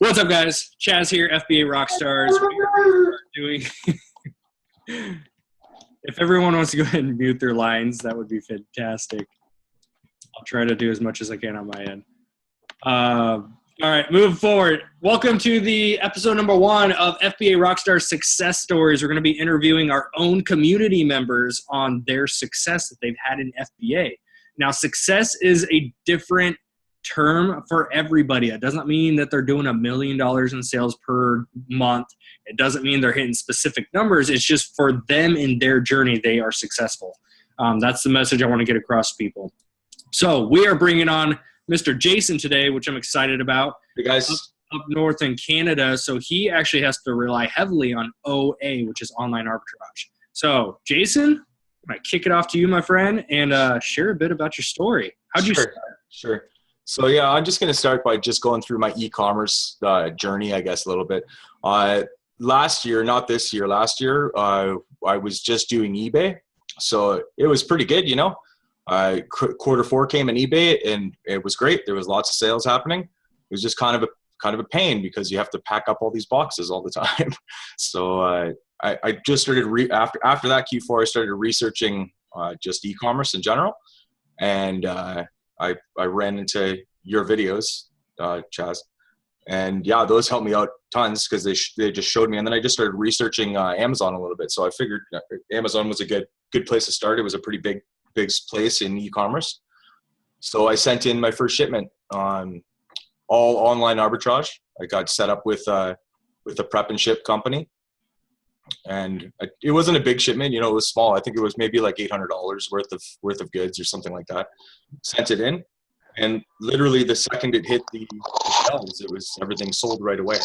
What's up, guys? Chaz here, FBA Rockstars. We are doing. If everyone wants to go ahead and mute their lines, that would be fantastic. I'll try to do as much as I can on my end. All right, moving forward. Welcome to the episode number 1 of FBA Rockstars Success Stories. We're going to be interviewing our own community members on their success that they've had in FBA. Now, success is a different term for everybody. It doesn't mean that they're doing $1 million in sales per month. It doesn't mean they're hitting specific numbers. It's just for them in their journey, they are successful. That's the message I want to get across to people. So we are bringing on Mr. Jason today, which I'm excited about. Hey guys. Up north in Canada. So he actually has to rely heavily on OA, which is online arbitrage. So Jason, I might kick it off to you, my friend, and share a bit about your story. How'd you start? Sure. So yeah, I'm just going to start by just going through my e-commerce journey, I guess, a little bit. Last year, not this year, last year, I was just doing eBay. So it was pretty good, you know. Quarter 4 came in eBay and it was great. There was lots of sales happening. It was just kind of a pain because you have to pack up all these boxes all the time. So I just started after that Q4, I started researching just e-commerce in general. And I ran into your videos, Chaz, and yeah, those helped me out tons because they just showed me. And then I just started researching Amazon a little bit. So I figured Amazon was a good place to start. It was a pretty big place in e-commerce. So I sent in my first shipment on all online arbitrage. I got set up with a prep and ship company. And it wasn't a big shipment, you know, it was small. I think it was maybe like $800 worth of goods or something like that. Sent it in, and literally the second it hit the shelves, everything sold right away.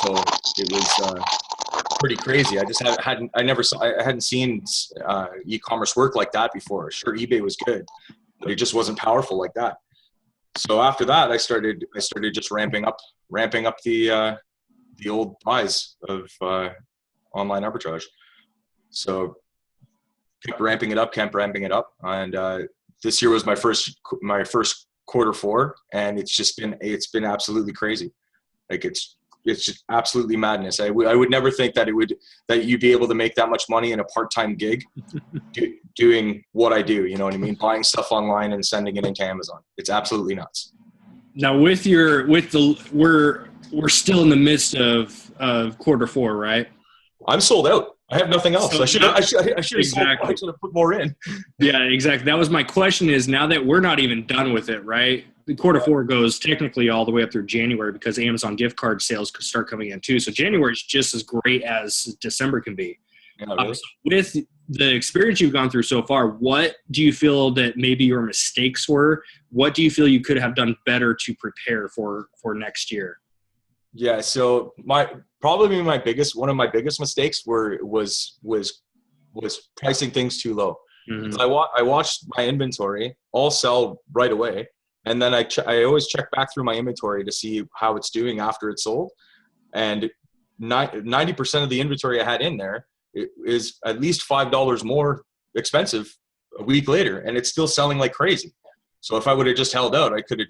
So it was pretty crazy. I just I hadn't seen e-commerce work like that before. Sure, eBay was good, but it just wasn't powerful like that. So after that, I started just ramping up the old buys of online arbitrage. So kept ramping it up, and this year was my first quarter 4, and it's been absolutely crazy. Like it's just absolutely madness. I would never think that you'd be able to make that much money in a part-time gig doing what I do. You know what I mean? Buying stuff online and sending it into Amazon. It's absolutely nuts. Now we're still in the midst of quarter 4, right? I'm sold out. I have nothing else. So I should have put more in. Yeah, exactly. That was my question, is now that we're not even done with it, right? The quarter 4 goes technically all the way up through January because Amazon gift card sales could start coming in too. So January is just as great as December can be. Yeah, really? So with the experience you've gone through so far, what do you feel that maybe your mistakes were? What do you feel you could have done better to prepare for next year? Yeah, so one of my biggest mistakes was pricing things too low. Mm-hmm. I watched my inventory all sell right away, and then I always check back through my inventory to see how it's doing after it's sold, and 90% of the inventory I had in there is at least $5 more expensive a week later, and it's still selling like crazy. So if I would have just held out, I could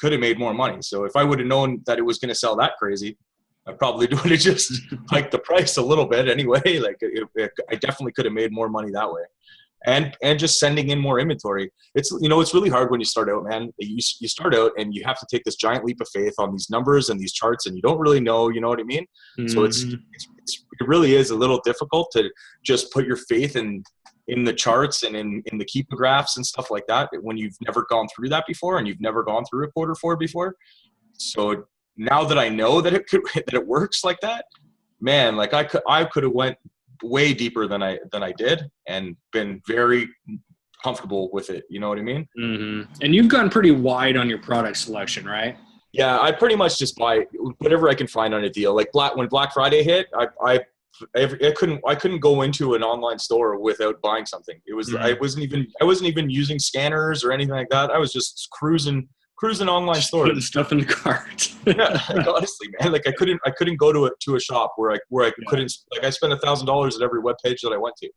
have made more money. So if I would have known that it was going to sell that crazy, I probably would have just hiked the price a little bit anyway. Like I definitely could have made more money that way. And just sending in more inventory. It's really hard when you start out, man. You start out and you have to take this giant leap of faith on these numbers and these charts, and you don't really know, you know what I mean? Mm-hmm. So it really is a little difficult to just put your faith in the charts and in the keeper graphs and stuff like that when you've never gone through that before and you've never gone through a quarter 4 before. So now that I know that it works like that, man, like I could have went way deeper than I did and been very comfortable with it. You know what I mean? Mm-hmm. And you've gone pretty wide on your product selection, right? Yeah, I pretty much just buy whatever I can find on a deal. Like when Black Friday hit, I couldn't go into an online store without buying something. It was I wasn't even using scanners or anything like that. I was just cruising online stores, putting stuff in the cart. Yeah, like, honestly, man, like I couldn't go to a shop where I couldn't, like I spent $1,000 at every web page that I went to.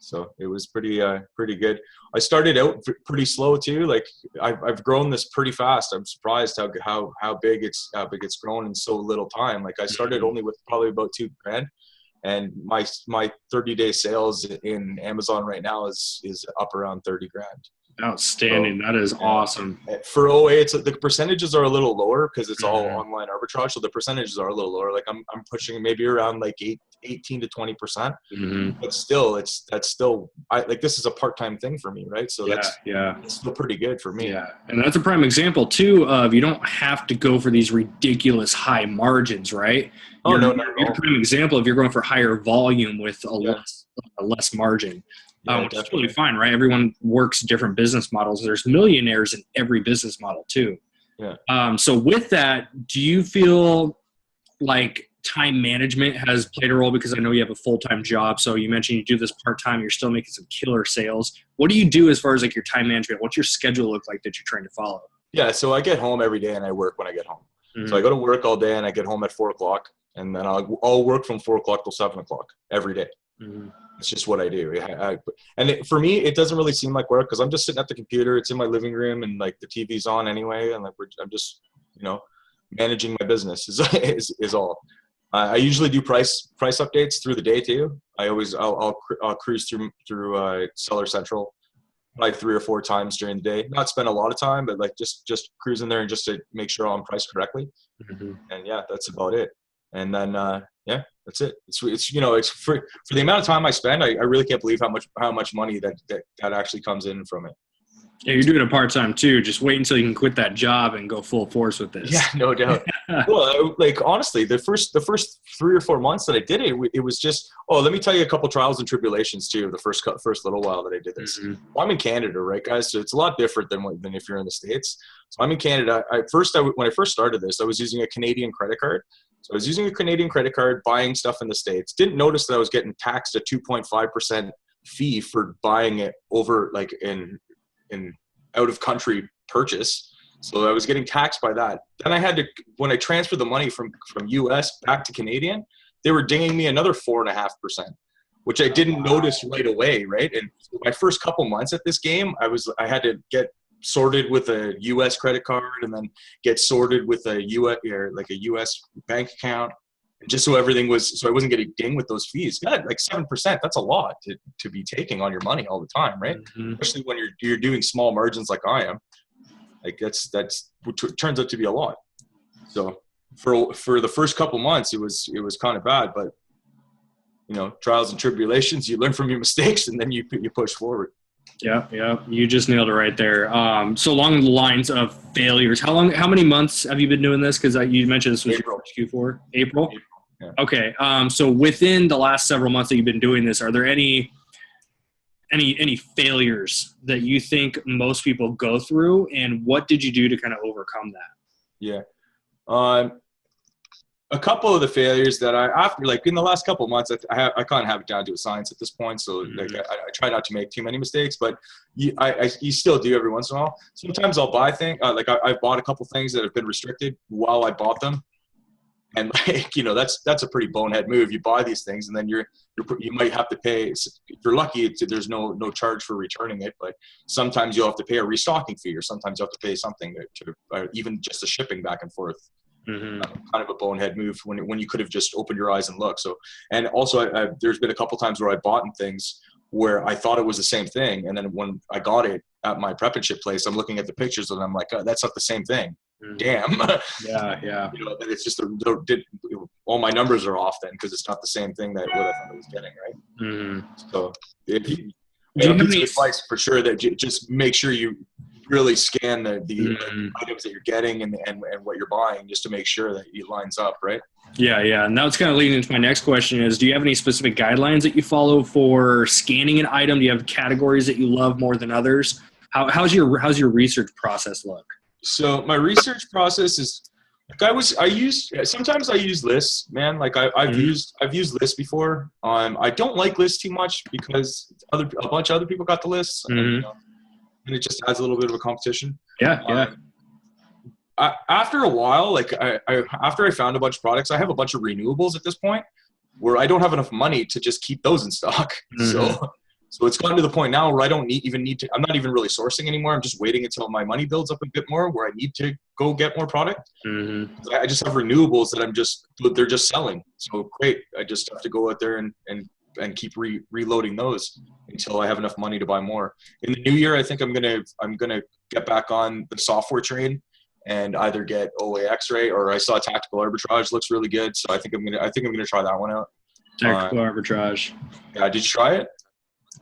So it was pretty good. I started out pretty slow too. Like I've grown this pretty fast. I'm surprised how big it's grown in so little time. Like I started only with probably about $2,000, and my 30-day sales in Amazon right now is up around $30,000. Outstanding. So, that is awesome. For OA, the percentages are a little lower because it's all online arbitrage. So the percentages are a little lower. Like I'm pushing maybe around like 18 to 20%. But still, this is a part-time thing for me, right? So that's still pretty good for me. Yeah, and that's a prime example too of you don't have to go for these ridiculous high margins, right? You're a prime example if you're going for higher volume with a less margin. Which is totally fine, right? Everyone works different business models. There's millionaires in every business model too. Yeah. So with that, do you feel like time management has played a role? Because I know you have a full-time job. So you mentioned you do this part-time. You're still making some killer sales. What do you do as far as like your time management? What's your schedule look like that you're trying to follow? Yeah. So I get home every day and I work when I get home. So I go to work all day and I get home at 4:00, and then I'll work from 4:00 till 7:00 every day. It's just what I do. For me, it doesn't really seem like work because I'm just sitting at the computer. It's in my living room and like the TV's on anyway. And like I'm just, managing my business is all. I usually do price updates through the day too. I'll cruise through Seller Central like 3 or 4 times during the day. Not spend a lot of time, but like just cruise in there and just to make sure I'm priced correctly. And yeah, that's about it. And then that's it. It's for the amount of time I spend, I really can't believe how much money that actually comes in from it. Yeah, you're doing it part-time too. Just wait until you can quit that job and go full force with this. Yeah, no doubt. Well, like honestly, the first 3 or 4 months that I did it, it was just, let me tell you a couple trials and tribulations too. The first little while that I did this. Well, I'm in Canada, right, guys? So it's a lot different than if you're in the States. So I'm in Canada. When I first started this, I was using a Canadian credit card. So I was using a Canadian credit card, buying stuff in the States. Didn't notice that I was getting taxed a 2.5% fee for buying it over like in out of country purchase. So I was getting taxed by that. Then I had to, when I transferred the money from US back to Canadian, they were dinging me another 4.5%, which I didn't notice right away. Right. And my first couple months at this game, I had to get sorted with a US credit card and then get sorted with a US bank account, just so everything so I wasn't getting dinged with those fees. God, like 7%, that's a lot to be taking on your money all the time, right? Especially when you're doing small margins like I am. Like that's which turns out to be a lot. So for the first couple months, it was kind of bad, but trials and tribulations, you learn from your mistakes and then you push forward. Yeah. You just nailed it right there. So along the lines of failures, how many months have you been doing this? Because you mentioned this was your Q4, April. Yeah. Okay. So within the last several months that you've been doing this, are there any failures that you think most people go through, and what did you do to kind of overcome that? Yeah. A couple of the failures that after in the last couple of months, I kind of have it down to a science at this point. So like I try not to make too many mistakes, but you still do every once in a while. Sometimes I'll buy things I've bought a couple things that have been restricted while I bought them. And that's a pretty bonehead move. You buy these things and then you might have to pay. If you're lucky, there's no charge for returning it, but sometimes you'll have to pay a restocking fee, or sometimes you have to pay something even just the shipping back and forth. Kind of a bonehead move when you could have just opened your eyes and looked. So, and also there's been a couple times where I bought things where I thought it was the same thing, and then when I got it at my prep and ship place, I'm looking at the pictures and I'm like, oh, that's not the same thing. Damn. Yeah. It's just all my numbers are off then because it's not the same thing that what I thought I was getting, right? So piece of advice for sure that just make sure you really scan the items that you're getting and what you're buying, just to make sure that it lines up, right? Yeah. And that's kind of leading into my next question is, do you have any specific guidelines that you follow for scanning an item? Do you have categories that you love more than others? How's your research process look? So my research process is sometimes I use lists, man. Like I've used lists before. I don't like lists too much because a bunch of other people got the lists. And it just adds a little bit of a competition. Yeah. After a while, after I found a bunch of products, I have a bunch of renewables at this point where I don't have enough money to just keep those in stock. So So it's gotten to the point now where I don't even need to, I'm not even really sourcing anymore. I'm just waiting until my money builds up a bit more where I need to go get more product. I just have renewables that they're just selling. So great. I just have to go out there and keep reloading those until I have enough money to buy more. In the new year, I think I'm gonna get back on the software train and either get OA X-ray, or I saw Tactical Arbitrage looks really good. So I think I'm gonna try that one out. Tactical Arbitrage. Yeah, did you try it?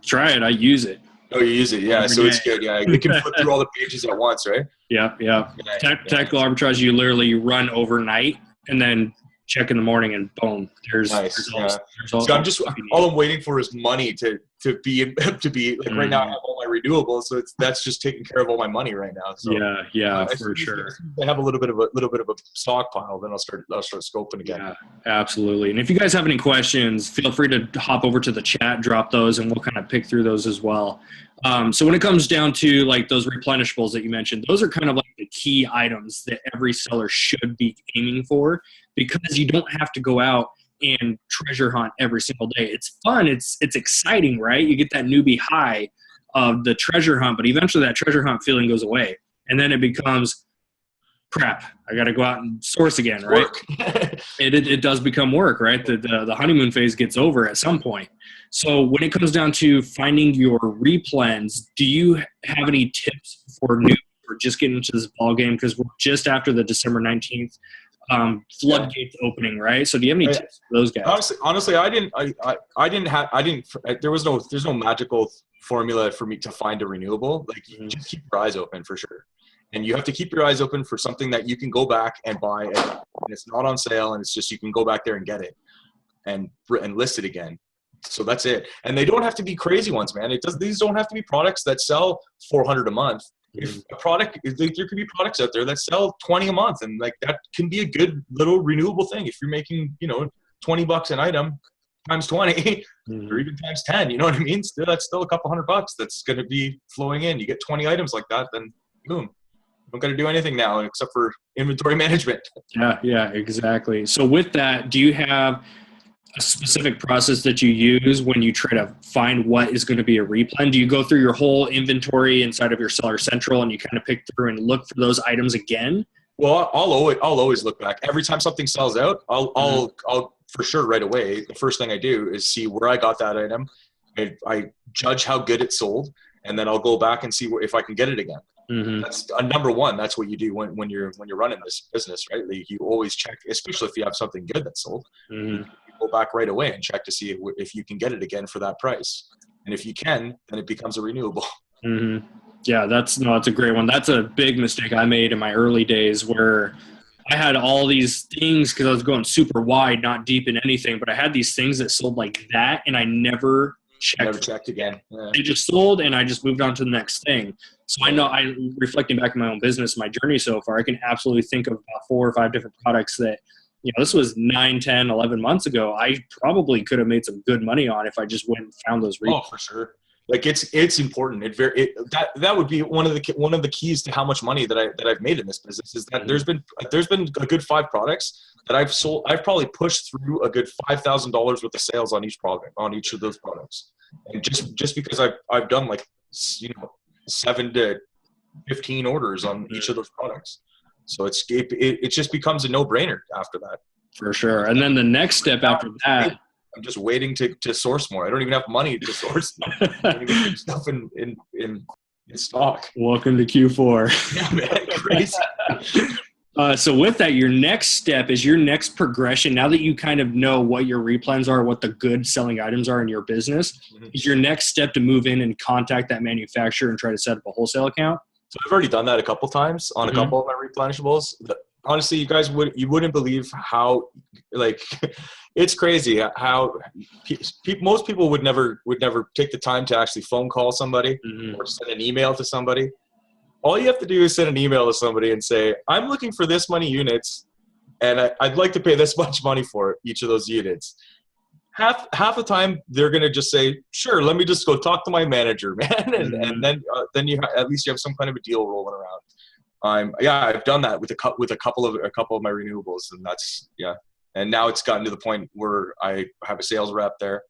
Try it. I use it. Oh, you use it, yeah. So it's good, yeah. You can flip through all the pages at once, right? Yeah. Tactical Arbitrage, you literally run overnight and then check in the morning, and boom, there's nice. results. So all I'm waiting for is money to be like right now I have all my renewables, so that's just taking care of all my money right now. So for sure. I have a little bit of a stockpile, then I'll start scoping again. Yeah, absolutely. And if you guys have any questions, feel free to hop over to the chat, drop those, and we'll kind of pick through those as well. So when it comes down to like those replenishables that you mentioned, those are kind of like the key items that every seller should be aiming for, because you don't have to go out and treasure hunt every single day. It's fun. It's exciting, right? You get that newbie high of the treasure hunt, but eventually that treasure hunt feeling goes away. And then it becomes, crap, I got to go out and source again, right? It does become work, right? The honeymoon phase gets over at some point. So when it comes down to finding your replens, do you have any tips for new or just getting into this ball game? Because we're just after the December 19th floodgates opening, right? So do you have any tips for those guys? Honestly, there's no magical formula for me to find a renewable. Like you just keep your eyes open for sure. And you have to keep your eyes open for something that you can go back and buy, and it's not on sale, and it's just you can go back there and get it and list it again. So that's it. And they don't have to be crazy ones, man. These don't have to be products that sell $400 a month. If a product, there could be products out there that sell $20 a month, and like that can be a good little renewable thing. If you're making, $20 an item times 20 or even times 10, you know what I mean? That's still a couple $100 that's going to be flowing in. You get 20 items like that, then boom. Don't got to do anything now except for inventory management. Yeah, exactly. So with that, do you have a specific process that you use when you try to find what is going to be a replen? Do you go through your whole inventory inside of your Seller Central and you kind of pick through and look for those items again? Well, I'll always look back. Every time something sells out, I'll for sure right away. The first thing I do is see where I got that item. I judge how good it sold, and then I'll go back and see if I can get it again. That's number one. That's what you do when you're running this business, right? Like you always check, especially if you have something good that sold. You go back right away and check to see if you can get it again for that price. And if you can, then it becomes a renewable. Yeah, that's a great one. That's a big mistake I made in my early days where I had all these things because I was going super wide, not deep in anything, but I had these things that sold like that, and I never checked again. Yeah. They just sold, and I just moved on to the next thing. So I know, reflecting back on my own business, my journey so far, I can absolutely think of about 4 or 5 different products that, this was 9, 10, 11 months ago. I probably could have made some good money on if I just went and found those reasons. Oh, for sure. Like it's important. That would be one of the keys to how much money that I've made in this business is that there's been a good 5 products that I've sold. I've probably pushed through a good $5,000 worth of sales on each of those products, and just because I've done 7 to 15 orders on each of those products. So it just becomes a no-brainer after that. For sure. And then the next step after that, I'm just waiting to source more. I don't even have money to source stuff in stock. Welcome to Q4. Yeah, man, crazy. So with that, your next step is your next progression. Now that you kind of know what your replens are, what the good selling items are in your business, is your next step to move in and contact that manufacturer and try to set up a wholesale account? So I've already done that a couple times on a couple of my replenishables. Honestly, you guys wouldn't believe how it's crazy how most people would never take the time to actually phone call somebody or send an email to somebody. All you have to do is send an email to somebody and say, I'm looking for this many units and I'd like to pay this much money for each of those units. Half the time they're going to just say, sure, let me just go talk to my manager, man. And then at least you have some kind of a deal rolling around. I've done that with a couple of my renewables, and that's, and now it's gotten to the point where I have a sales rep there,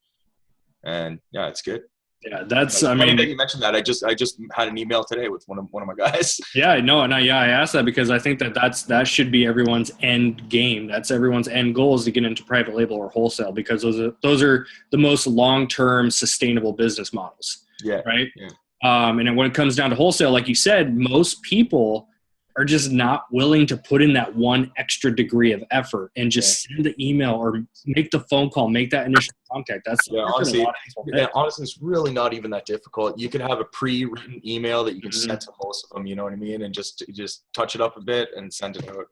and it's good. Yeah, that's, Like, I funny mean, that you mentioned that. I just had an email today with one of my guys. yeah, no, and I asked that because I think that should be everyone's end game. That's everyone's end goal, is to get into private label or wholesale, because those are the most long-term sustainable business models. Yeah. Right. Yeah. And then when it comes down to wholesale, like you said, most people are just not willing to put in that one extra degree of effort and just send the email or make the phone call, make that initial contact. That's honestly, a lot of people pick. honestly, it's really not even that difficult. You can have a pre-written email that you can Mm-hmm. send to most of them. You know what I mean? And just touch it up a bit and send it out.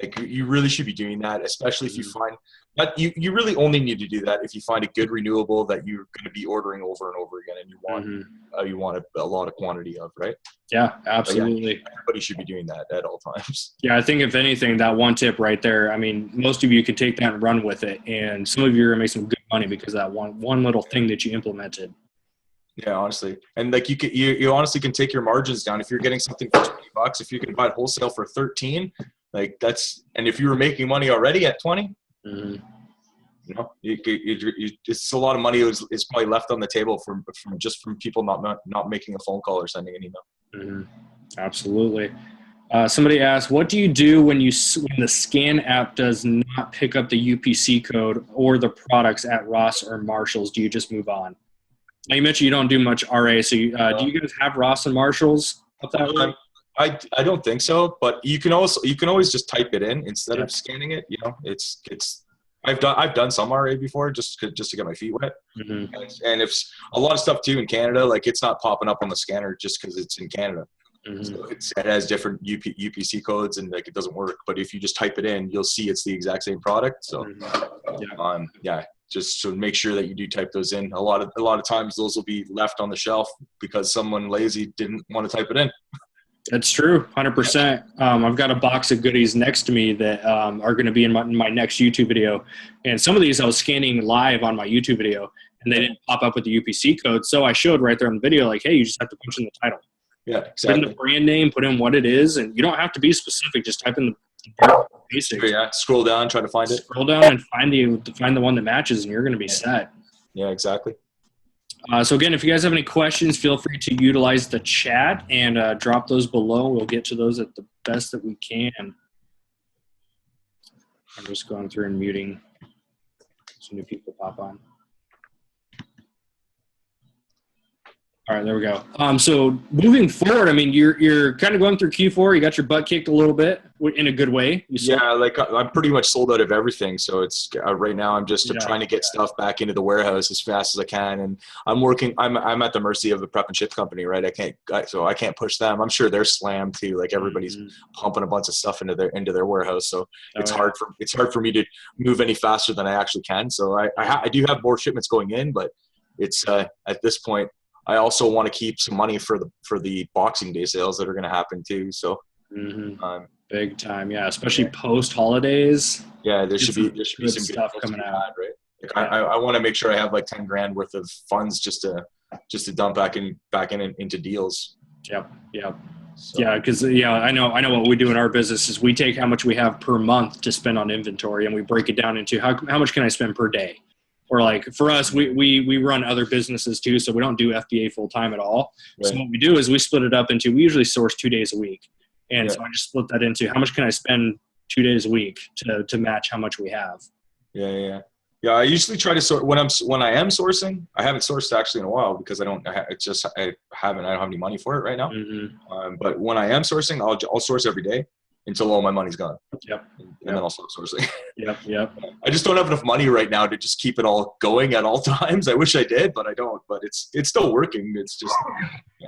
Like, you really should be doing that, especially if you find that you really only need to do that if you find a good renewable that you're going to be ordering over and over again, and you want a lot of quantity of, right? Yeah, absolutely. Yeah, everybody should be doing that at all times. Yeah, I think if anything, that one tip right there, I mean, most of you could take that and run with it, and some of you are going to make some good money because of that one little thing that you implemented. Yeah, honestly. And like, you honestly can take your margins down. If you're getting something for $20, if you can buy it wholesale for 13, like and if you were making money already at 20, you know, it's a lot of money is probably left on the table from people not making a phone call or sending an email. Absolutely. Somebody asked, what do you do when the scan app does not pick up the UPC code or the products at Ross or Marshalls? Do you just move on? Now, you mentioned you don't do much RA, so do you guys have Ross and Marshalls up that way? I don't think so, but you can always just type it in instead of scanning it. You know, I've done some RA before just to get my feet wet, and if a lot of stuff too in Canada, like, it's not popping up on the scanner just because it's in Canada. So it has different UPC codes, and like, it doesn't work. But if you just type it in, you'll see it's the exact same product. So just so make sure that you do type those in. A lot of times those will be left on the shelf because someone lazy didn't want to type it in. That's true, 100%. I've got a box of goodies next to me that are going to be in my next YouTube video. And some of these I was scanning live on my YouTube video, and they didn't pop up with the UPC code. So I showed right there on the video, like, hey, you just have to punch in the title. Yeah, exactly. Put in the brand name, put in what it is, and you don't have to be specific. Just type in the basics. Yeah, scroll down, try to find it. Scroll down and find the one that matches, and you're going to be set. Yeah, exactly. So again, if you guys have any questions, feel free to utilize the chat and drop those below. We'll get to those at the best that we can. I'm just going through and muting some new people pop on. All right, there we go. So moving forward, I mean, you're kind of going through Q4. You got your butt kicked a little bit in a good way. Yeah, like, I'm pretty much sold out of everything. So it's right now I'm just trying to get stuff back into the warehouse as fast as I can. And I'm at the mercy of the prep and ship company, right? I can't push them. I'm sure they're slammed too. Like, everybody's pumping a bunch of stuff into their warehouse. So it's hard for me to move any faster than I actually can. So I do have more shipments going in, but it's at this point, I also want to keep some money for the Boxing Day sales that are going to happen too. So, big time, yeah. Especially post holidays. Yeah, there should be some good stuff coming out, right? Like, I want to make sure I have like 10 grand worth of funds just to dump back into deals. Yep. So. Yeah, because I know what we do in our business is we take how much we have per month to spend on inventory, and we break it down into how much can I spend per day. Or like for us, we run other businesses too, so we don't do FBA full time at all. Right. So what we do is we split it up into, we usually source 2 days a week. And so I just split that into how much can I spend 2 days a week to match how much we have. Yeah. I usually try to sort when I am sourcing. I haven't sourced actually in a while because I don't have any money for it right now. But when I am sourcing, I'll source every day until all my money's gone. Yep. And then I'll stop sourcing. Yep. I just don't have enough money right now to just keep it all going at all times. I wish I did, but I don't. But it's still working. It's just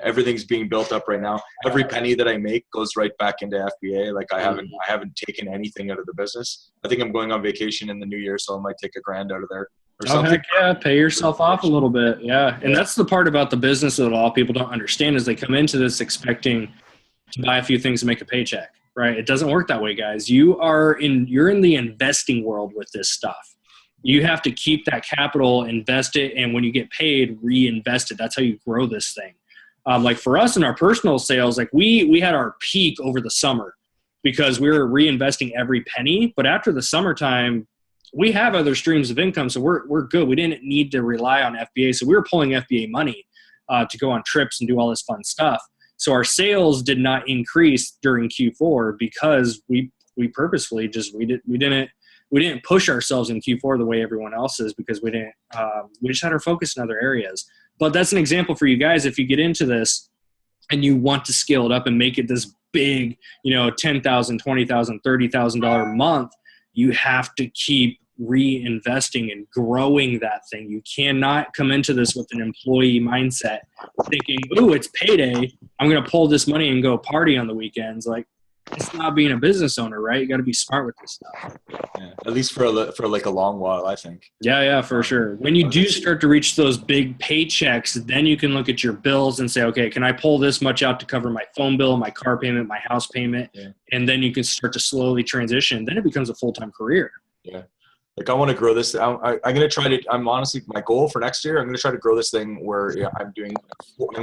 everything's being built up right now. Every penny that I make goes right back into FBA. Like, I haven't taken anything out of the business. I think I'm going on vacation in the new year, so I might take $1,000 out of there. Or something. Heck yeah, pay yourself off a little bit. Yeah. And that's the part about the business that a lot of people don't understand is they come into this expecting to buy a few things and make a paycheck. Right? It doesn't work that way, guys. You're in the investing world with this stuff. You have to keep that capital, invest it, and when you get paid, reinvest it. That's how you grow this thing. Like for us in our personal sales, like we had our peak over the summer because we were reinvesting every penny. But after the summertime, we have other streams of income, so we're good. We didn't need to rely on FBA, so we were pulling FBA money to go on trips and do all this fun stuff. So our sales did not increase during Q4 because we purposefully we didn't push ourselves in Q4 the way everyone else is, because we just had our focus in other areas. But that's an example for you guys. If you get into this and you want to scale it up and make it this big, $10,000, $20,000, $30,000 a month, you have to keep reinvesting and growing that thing. You cannot come into this with an employee mindset thinking, ooh, it's payday, I'm going to pull this money and go party on the weekends. Like, it's not being a business owner, right? You got to be smart with this stuff. Yeah, at least for like a long while, I think. Yeah, for sure. When you do start to reach those big paychecks, then you can look at your bills and say, okay, can I pull this much out to cover my phone bill, my car payment, my house payment? Yeah. And then you can start to slowly transition. Then it becomes a full-time career. Yeah. Like, I want to grow this. I'm going to try to, I'm honestly, my goal for next year, I'm going to try to grow this thing where I'm going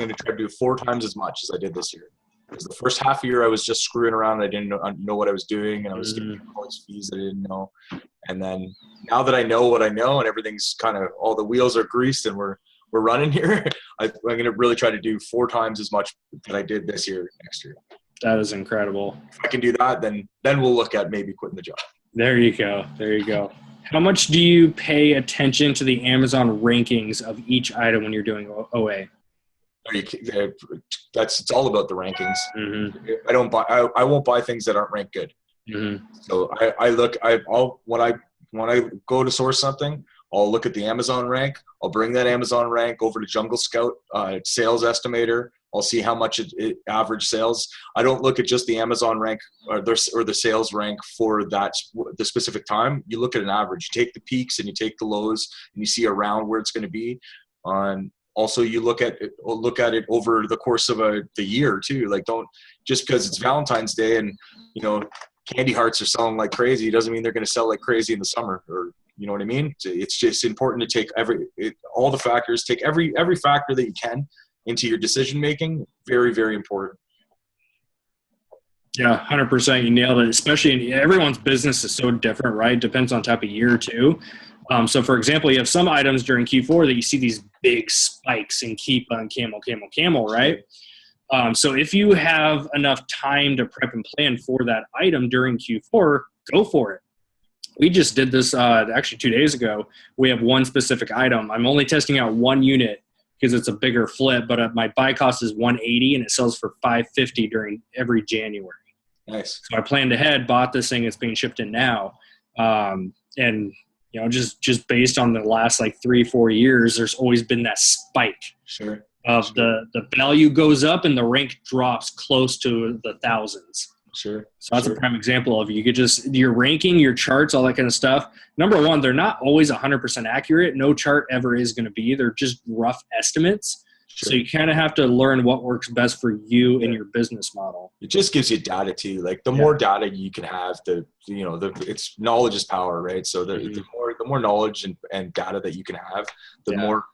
to try to do 4 times as much as I did this year. Because the first half year I was just screwing around. I didn't know what I was doing, and I was getting all these fees I didn't know. And then now that I know what I know and everything's kind of, all the wheels are greased and we're running here, I'm going to really try to do 4 times as much that I did this year next year. That is incredible. If I can do that, then we'll look at maybe quitting the job. There you go. How much do you pay attention to the Amazon rankings of each item when you're doing OA? It's all about the rankings. Mm-hmm. I won't buy things that aren't ranked good. Mm-hmm. So when I go to source something, I'll look at the Amazon rank. I'll bring that Amazon rank over to Jungle Scout sales estimator. I'll see how much it average sales. I don't look at just the Amazon rank or the sales rank for the specific time. You look at an average. You take the peaks and you take the lows and you see around where it's going to be. Also, you look at it over the course of the year too. Like, don't just because it's Valentine's Day and candy hearts are selling like crazy doesn't mean they're going to sell like crazy in the summer. Or you know what I mean? It's just important to take all the factors. Take every factor that you can into your decision making. Very, very important. Yeah, 100%. You nailed it. Especially everyone's business is so different, right? Depends on type of year too. So, for example, you have some items during Q4 that you see these big spikes in keep on camel, right? So if you have enough time to prep and plan for that item during Q4, go for it. We just did this actually 2 days ago. We have one specific item. I'm only testing out one unit because it's a bigger flip, but my buy cost is $180 and it sells for $550 during every January. Nice. So I planned ahead, bought this thing. It's being shipped in now. And just based on the last 3-4 years, there's always been that spike. Sure. Of the value goes up and the rank drops close to the thousands. Sure. So that's a prime example of you could your ranking, your charts, all that kind of stuff. Number one, they're not always 100% accurate. No chart ever is going to be. They're just rough estimates. Sure. So you kind of have to learn what works best for you and your business model. It just gives you data too. Like the more data you can have, it's knowledge is power, right? So the more knowledge and data that you can have, the more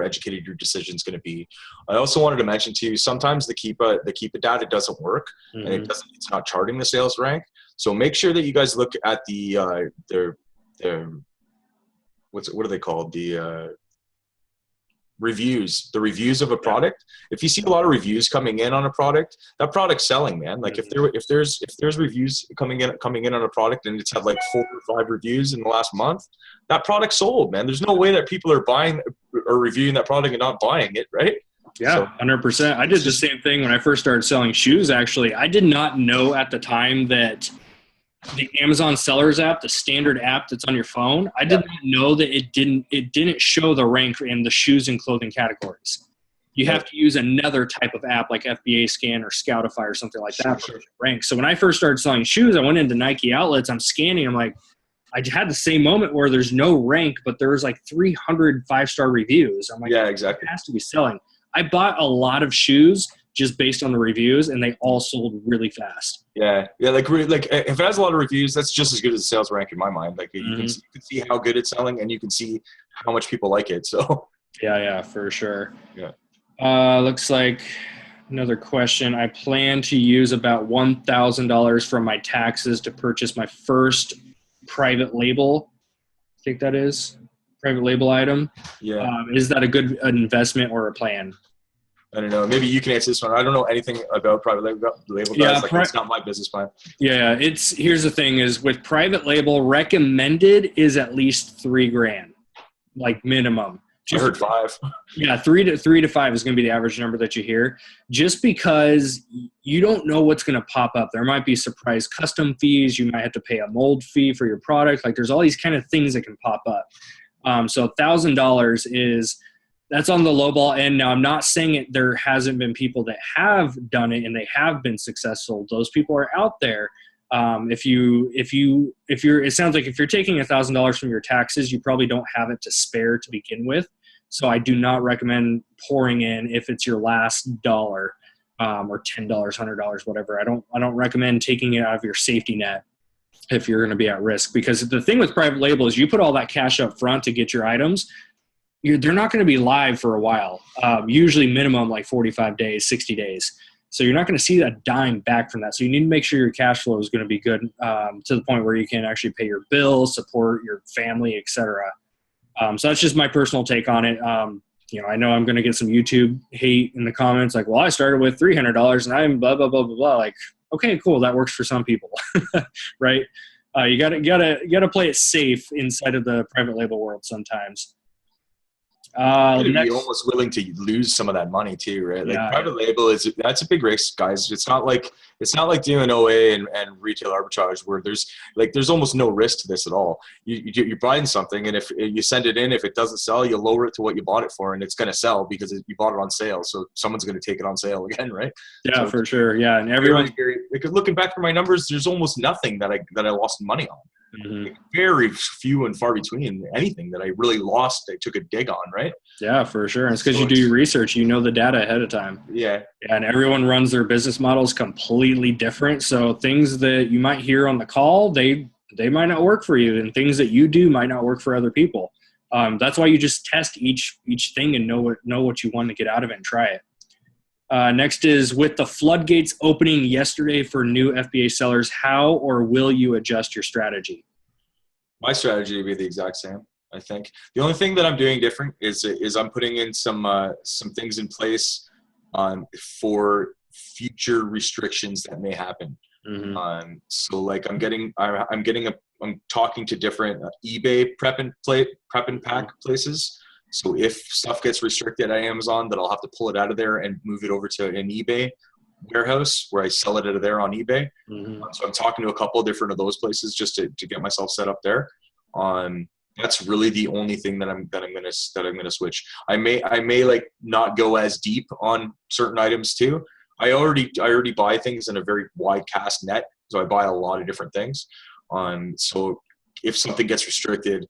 educated your decision is going to be. I also wanted to mention to you, sometimes the Keepa data doesn't work, and it's not charting the sales rank. So make sure that you guys look at what are they called? The reviews of a product. If you see a lot of reviews coming in on a product, that product's selling, man. Like if there's reviews coming in on a product and it's had 4 or 5 reviews in the last month, that product sold, man. There's no way that people are buying or reviewing that product and not buying it, right? Yeah, 100%. I did the same thing when I first started selling shoes. Actually, I did not know at the time that the Amazon Sellers app, the standard app that's on your phone, I did not know that it didn't show the rank in the shoes and clothing categories. You have to use another type of app like FBA Scan or Scoutify or something like that for rank. So when I first started selling shoes, I went into Nike outlets. I'm scanning. I'm like, I had the same moment where there's no rank, but there was 300 5-star reviews. I'm like, yeah, exactly. It has to be selling. I bought a lot of shoes just based on the reviews, and they all sold really fast. Yeah. Like if it has a lot of reviews, that's just as good as a sales rank in my mind. Like you can see how good it's selling, and you can see how much people like it. So yeah, for sure. Yeah. Looks like another question. I plan to use about $1,000 from my taxes to purchase my first private label think that is. Private label item. Yeah. Is that a good investment or a plan? I don't know. Maybe you can answer this one. I don't know anything about private label guys. Yeah, It's not my business plan. Yeah, here's the thing is with private label, recommended is at least $3,000, like minimum. I heard 5. Yeah, 3 to 5 is going to be the average number that you hear, just because you don't know what's going to pop up. There might be surprise custom fees. You might have to pay a mold fee for your product. Like there's all these kind of things that can pop up. So $1,000 that's on the low ball end. Now, I'm not saying there hasn't been people that have done it and they have been successful. Those people are out there. It sounds like if you're taking $1,000 from your taxes, you probably don't have it to spare to begin with. So I do not recommend pouring in if it's your last dollar, or $10, $100, whatever. I don't recommend taking it out of your safety net if you're going to be at risk, because the thing with private label is you put all that cash up front to get your items. They're not going to be live for a while, usually minimum like 45 days, 60 days. So you're not going to see a dime back from that. So you need to make sure your cash flow is going to be good to the point where you can actually pay your bills, support your family, etc. So that's just my personal take on it. I know I'm going to get some YouTube hate in the comments, like, well, I started with $300 and I'm blah, blah, blah, blah, blah. Like, okay, cool. That works for some people, right? You gotta play it safe inside of the private label world sometimes. Be almost willing to lose some of that money too, right? Like private label that's a big risk, guys. It's not like doing OA and retail arbitrage where there's almost no risk to this at all. You're buying something, and if you send it in, if it doesn't sell, you lower it to what you bought it for, and it's going to sell because you bought it on sale. So someone's going to take it on sale again, right? Yeah, so for sure. Yeah, and everyone. Because looking back at my numbers, there's almost nothing that I lost money on. Mm-hmm. Very few and far between anything that I really lost. I took a dig on, right? Yeah, for sure. And it's because you do your research. You know the data ahead of time. Yeah. And everyone runs their business models completely different. So things that you might hear on the call, they might not work for you, and things that you do might not work for other people. That's why you just test each thing and know what you want to get out of it and try it. Next is, with the floodgates opening yesterday for new FBA sellers, how or will you adjust your strategy? My strategy would be the exact same, I think. The only thing that I'm doing different is I'm putting in some things in place for future restrictions that may happen. Mm-hmm. So like I'm talking to different eBay prep and pack places. So if stuff gets restricted at Amazon, that I'll have to pull it out of there and move it over to an eBay warehouse where I sell it out of there on eBay. Mm-hmm. So I'm talking to a couple of different of those places just to get myself set up there. That's really the only thing that I'm gonna switch. I may like not go as deep on certain items too. I already buy things in a very wide cast net, so I buy a lot of different things. So if something gets restricted,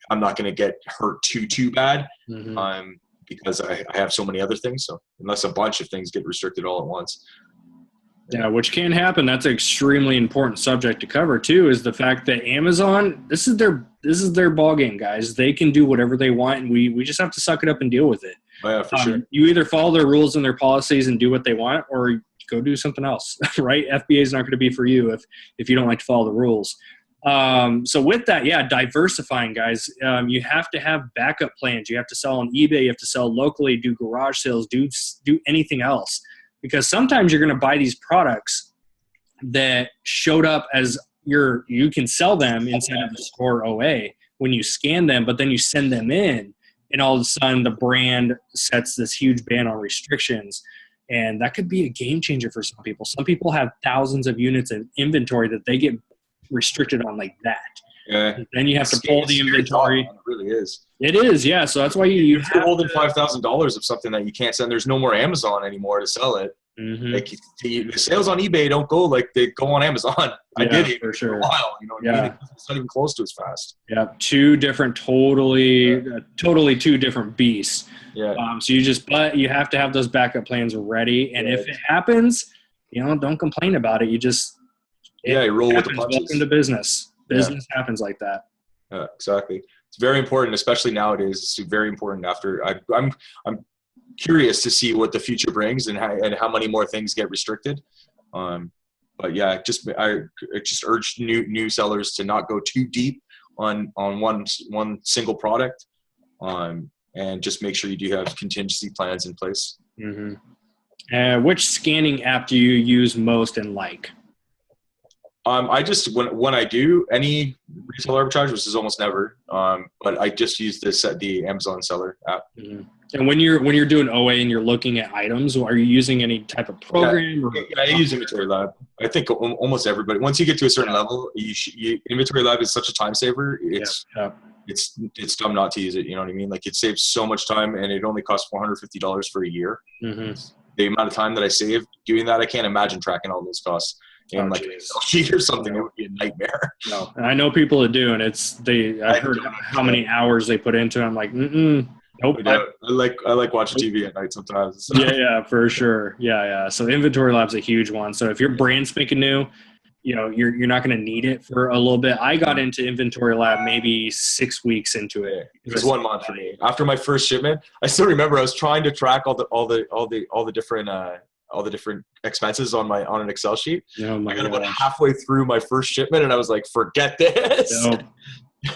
I'm not going to get hurt too bad. Mm-hmm. Because I have so many other things. So unless a bunch of things get restricted all at once. Yeah, which can happen. That's an extremely important subject to cover too, is the fact that Amazon, this is their ball game, guys. They can do whatever they want, and we just have to suck it up and deal with it. Oh, yeah, for sure. You either follow their rules and their policies and do what they want, or go do something else, right? FBA is not going to be for you if you don't like to follow the rules. So with that, diversifying, guys. You have to have backup plans. You have to sell on eBay. You have to sell locally, do garage sales, do anything else. Because sometimes you're going to buy these products that showed up as you can sell them inside of the store OA when you scan them, but then you send them in, and all of a sudden the brand sets this huge ban on restrictions. And that could be a game changer for some people. Some people have thousands of units of inventory that they get restricted on like that. Yeah. Then you have to pull the inventory. It really is. It is, yeah. So that's why you have more than $5,000 of something that you can't send. There's no more Amazon anymore to sell it. Mm-hmm. Like the sales on eBay don't go like they go on Amazon. I did it for sure. For a while. It's not even close to as fast. Yeah, two different, totally two different beasts. Yeah. So you have to have those backup plans ready, and if it happens, don't complain about it. You roll with the punches. Welcome to business. Business happens like that. Yeah, exactly. It's very important, especially nowadays. It's very important. I'm curious to see what the future brings and how many more things get restricted. But yeah, I just urge new sellers to not go too deep on one single product, and just make sure you do have contingency plans in place. Mm-hmm. Which scanning app do you use most and like? I just when I do any retail arbitrage, which is almost never, but I just use the Amazon seller app. Mm-hmm. And when you're doing OA and you're looking at items, are you using any type of program? I use Inventory Lab. I think almost everybody. Once you get to a certain level, Inventory Lab is such a time saver. It's dumb not to use it. You know what I mean? Like, it saves so much time, and it only costs $450 for a year. Mm-hmm. The amount of time that I save doing that, I can't imagine tracking all those costs in like an Excel sheet or something. It would be a nightmare. No, and I know people that do, and I heard how many hours they put into it. I'm like, nope. I like watching TV at night sometimes. So. Yeah, for sure. Yeah. So Inventory Lab's a huge one. So if your brand's spanking new, you're not going to need it for a little bit. I got into Inventory Lab maybe 6 weeks into it. It was 1 month for me. After my first shipment, I still remember I was trying to track all the different expenses on an Excel sheet. Oh my I got gosh. about halfway through my first shipment, and I was like, "Forget this." Nope.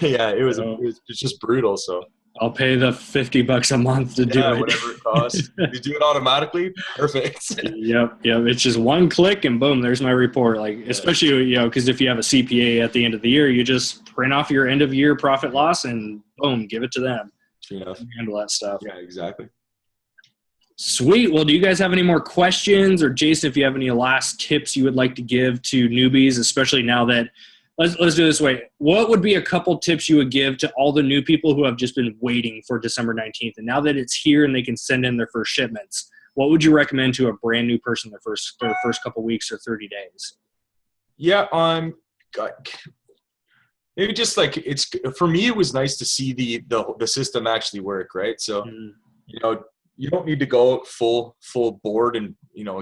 Yeah, it was just brutal. So I'll pay the $50 a month to do it. Whatever it costs. You do it automatically. Perfect. Yep. It's just one click and boom, there's my report. Like, especially, because if you have a CPA at the end of the year, you just print off your end of year profit loss and boom, give it to them. Handle that stuff. Yeah, exactly. Sweet. Well, do you guys have any more questions, or Jason, if you have any last tips you would like to give to newbies, especially now that let's do it this way. What would be a couple tips you would give to all the new people who have just been waiting for December 19th, and now that it's here and they can send in their first shipments, what would you recommend to a brand new person their first couple weeks or 30 days? Yeah, maybe just like for me, it was nice to see the system actually work, right? So you don't need to go full board and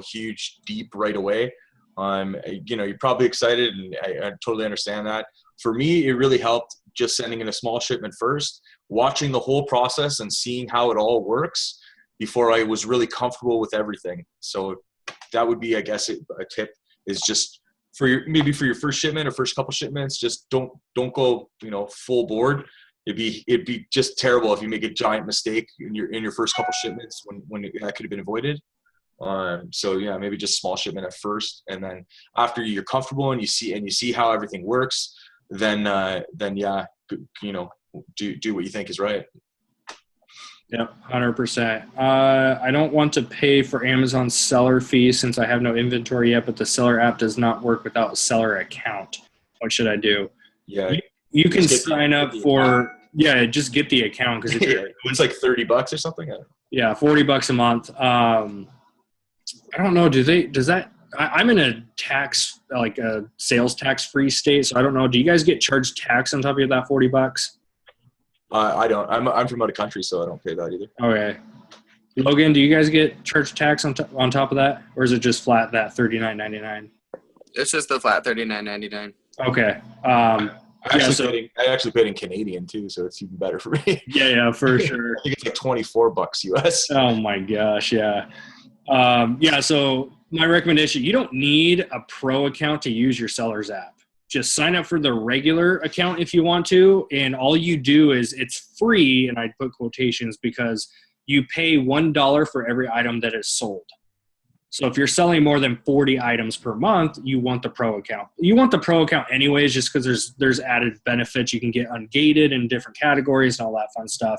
huge deep right away. You're probably excited, and I totally understand that. For me, it really helped just sending in a small shipment first, watching the whole process and seeing how it all works before I was really comfortable with everything. So that would be, I guess, a tip is just for your first shipment or first couple shipments, just don't go, full board. It'd be just terrible if you make a giant mistake in your first couple shipments when that could have been avoided. So yeah, maybe just small shipment at first, and then after you're comfortable and you see how everything works, then yeah, do what you think is right. Yep, 100%. I don't want to pay for Amazon seller fees since I have no inventory yet, but the seller app does not work without a seller account. What should I do? Yeah, you can sign up for. Yeah, just get the account because it's like $30 or something. Yeah, $40 a month. I don't know. I'm in a tax, like a sales tax free state, so I don't know. Do you guys get charged tax on top of that $40? I don't. I'm from out of country, so I don't pay that either. Okay. Logan, do you guys get charged tax on top of that, or is it just flat that $39.99? It's just the flat $39.99. Okay. I actually paid in Canadian too, so it's even better for me. Yeah, for sure. I think it's like $24 US. Oh my gosh, yeah. So my recommendation, you don't need a pro account to use your seller's app. Just sign up for the regular account if you want to, and all you do is it's free, and I put quotations because you pay $1 for every item that is sold. So if you're selling more than 40 items per month, you want the pro account. You want the pro account anyways, just because there's added benefits. You can get ungated in different categories and all that fun stuff.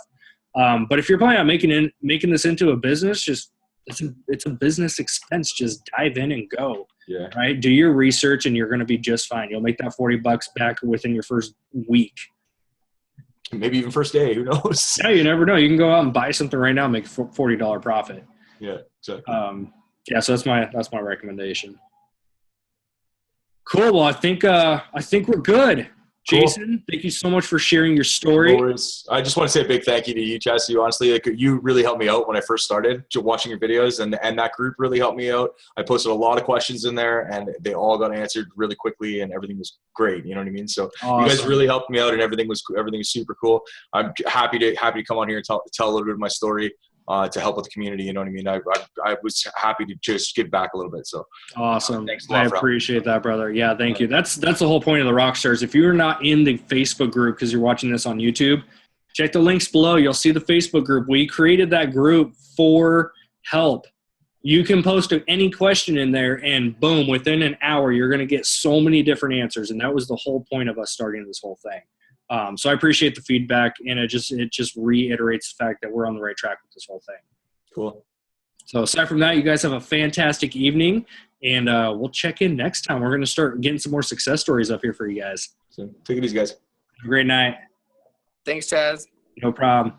But if you're planning on making this into a business, just it's a business expense. Just dive in and go. Yeah. Right. Do your research, and you're going to be just fine. You'll make that $40 back within your first week. Maybe even first day. Who knows? Yeah, you never know. You can go out and buy something right now, and make a $40 profit. Yeah, exactly. So that's my recommendation. Cool. Well, I think we're good. Cool. Jason, thank you so much for sharing your story. No worries. I just want to say a big thank you to you, Chaz. You honestly, you really helped me out when I first started watching your videos, and that group really helped me out. I posted a lot of questions in there, and they all got answered really quickly, and everything was great. You know what I mean? So awesome. You guys really helped me out, and everything was super cool. I'm happy to come on here and tell a little bit of my story. to help with the community. You know what I mean? I was happy to just give back a little bit. So awesome. Thanks a lot, I Ralph. appreciate that, brother. Yeah, thank you. That's the whole point of the Rockstars. If you're not in the Facebook group because you're watching this on YouTube, check the links below. You'll see the Facebook group. We created that group for help. You can post any question in there, and boom, within an hour, you're going to get so many different answers. And that was the whole point of us starting this whole thing. So I appreciate the feedback, and it just reiterates the fact that we're on the right track with this whole thing. Cool. So aside from that, you guys have a fantastic evening, and we'll check in next time. We're going to start getting some more success stories up here for you guys. So take it easy, guys. Have a great night. Thanks, Chaz. No problem.